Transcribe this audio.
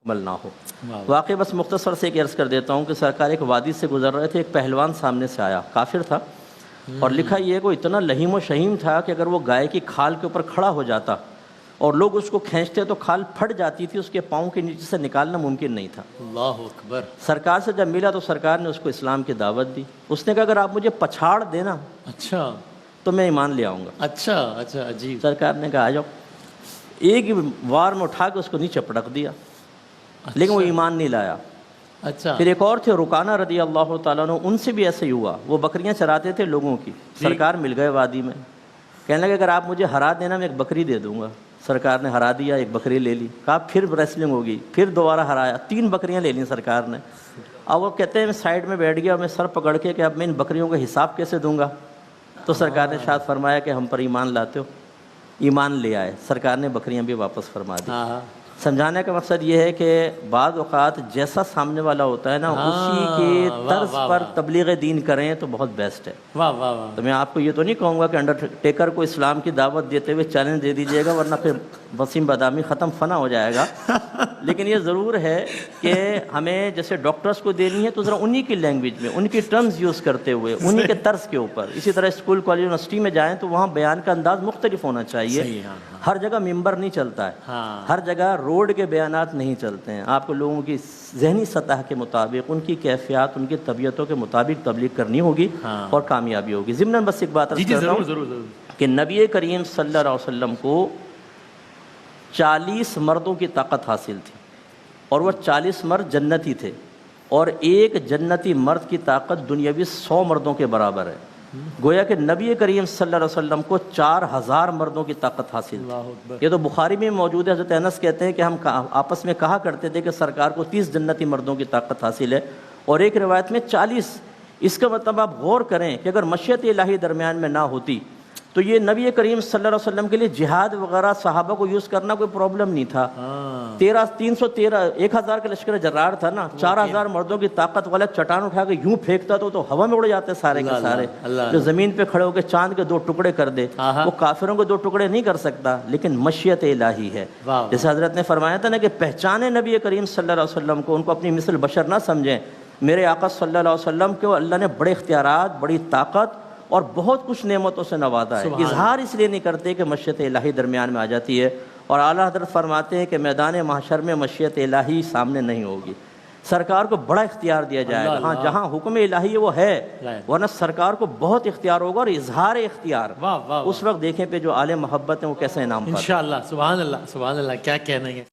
مل نہ ہو۔ واقعی بس مختصر سے ایک عرض کر دیتا ہوں کہ سرکار ایک وادی سے گزر رہے تھے، ایک پہلوان سامنے سے آیا، کافر تھا، اور لکھا یہ کہ وہ اتنا لہیم و شہیم تھا کہ اگر وہ گائے کی کھال کے اوپر کھڑا ہو جاتا اور لوگ اس کو کھینچتے تو کھال پھٹ جاتی تھی، اس کے پاؤں کے نیچے سے نکالنا ممکن نہیں تھا۔ اللہ اکبر۔ سرکار سے جب ملا تو سرکار نے اس کو اسلام کی دعوت دی۔ اس نے کہا اگر آپ مجھے پچھاڑ دینا اچھا تو میں ایمان لے آؤں گا۔ اچھا اچھا عجیب۔ سرکار نے کہا آ جاؤ، ایک ہی وار میں اٹھا کے اس کو نیچے پٹک دیا، لیکن وہ ایمان نہیں لایا۔ اچھا پھر ایک اور تھے رکانہ رضی اللہ تعالیٰ عنہ، ان سے بھی ایسے ہی ہوا، وہ بکریاں چراتے تھے لوگوں کی، سرکار مل گئے وادی میں، کہنے لگے اگر آپ مجھے ہرا دینا میں ایک بکری دے دوں گا۔ سرکار نے ہرا دیا، ایک بکری لے لی، کہا پھر ریسلنگ ہوگی، پھر دوبارہ ہرایا، 3 بکریاں لے لیں سرکار نے۔ اب وہ کہتے ہیں میں سائڈ میں بیٹھ گیا، میں سر پکڑ کے کہ اب میں ان بکریوں کا حساب کیسے دوں گا؟ تو سرکار نے ارشاد فرمایا کہ ہم پر ایمان لاتے ہو؟ ایمان لے آئے، سرکار نے بکریاں بھی واپس فرما دی۔ سمجھانے کا مقصد یہ ہے کہ بعض اوقات جیسا سامنے والا ہوتا ہے نا، اسی کے طرز پر تبلیغ دین کریں تو بہت بیسٹ ہے۔ واہ واہ واہ۔ تو میں آپ کو یہ تو نہیں کہوں گا کہ انڈرٹیکر کو اسلام کی دعوت دیتے ہوئے چیلنج دے دیجیے گا، ورنہ پھر وسیم بادامی ختم فنا ہو جائے گا۔ لیکن یہ ضرور ہے کہ ہمیں جیسے ڈاکٹرز کو دینی ہے تو ذرا انہی کی لینگویج میں، ان کی ٹرمز یوز کرتے ہوئے، انہی کے طرز کے اوپر۔ اسی طرح اسکول کالج یونیورسٹی میں جائیں تو وہاں بیان کا انداز مختلف ہونا چاہیے۔ ہر جگہ ممبر نہیں چلتا ہے، ہر جگہ روڈ کے بیانات نہیں چلتے ہیں۔ آپ کو لوگوں کی ذہنی سطح کے مطابق، ان کی کیفیات، ان کی طبیعتوں کے مطابق تبلیغ کرنی ہوگی اور کامیابی ہوگی۔ ضمناً بس ایک بات عرض کرتا ہوں کہ نبی کریم صلی اللہ علیہ وسلم کو 40 مردوں کی طاقت حاصل تھی، اور وہ 40 مرد جنتی تھے، اور ایک جنتی مرد کی طاقت دنیاوی 100 مردوں کے برابر ہے۔ گویا کہ نبی کریم صلی اللہ علیہ وسلم کو 4000 مردوں کی طاقت حاصل تھی۔ یہ تو بخاری میں موجود ہے، حضرت انس کہتے ہیں کہ ہم آپس میں کہا کرتے تھے کہ سرکار کو 30 جنتی مردوں کی طاقت حاصل ہے، اور ایک روایت میں 40۔ اس کا مطلب آپ غور کریں کہ اگر مشیت الہی درمیان میں نہ ہوتی تو یہ نبی کریم صلی اللہ علیہ وسلم کے لیے جہاد وغیرہ صحابہ کو یوز کرنا کوئی پرابلم نہیں تھا۔ 1000 کا لشکر جرار تھا نا، 4000 مردوں کی طاقت والا چٹان اٹھا کے یوں پھینکتا تو ہوا میں اڑ جاتے سارے کے سارے، جو زمین پہ کھڑے ہو کے چاند کے 2 ٹکڑے کر دے۔ وہ کافروں کو 2 ٹکڑے نہیں کر سکتا، لیکن مشیت الہی ہے۔ جیسے حضرت نے فرمایا تھا نا کہ پہچانے نبی کریم صلی اللہ علیہ وسلم کو، ان کو اپنی مثل بشر نہ سمجھیں۔ میرے آقا صلی اللہ علیہ وسلم کو اللہ نے بڑے اختیارات، بڑی طاقت اور بہت کچھ نعمتوں سے نوازا ہے۔ اظہار اس لیے نہیں کرتے کہ مشیت الہی درمیان میں آ جاتی ہے، اور اعلیٰ حضرت فرماتے ہیں کہ میدان محشر میں مشیت الہی سامنے نہیں ہوگی، سرکار کو بڑا اختیار دیا جائے گا۔ ہاں جہاں حکم الہی ہے وہ ہے، ورنہ سرکار کو بہت اختیار ہوگا، اور اظہار اختیار اس وقت دیکھیں پہ جو اعلی محبت ہیں وہ کیسے انعام پاتے ہیں۔ انشاءاللہ۔ سبحان اللہ سبحان اللہ، کیا کہنے ہیں۔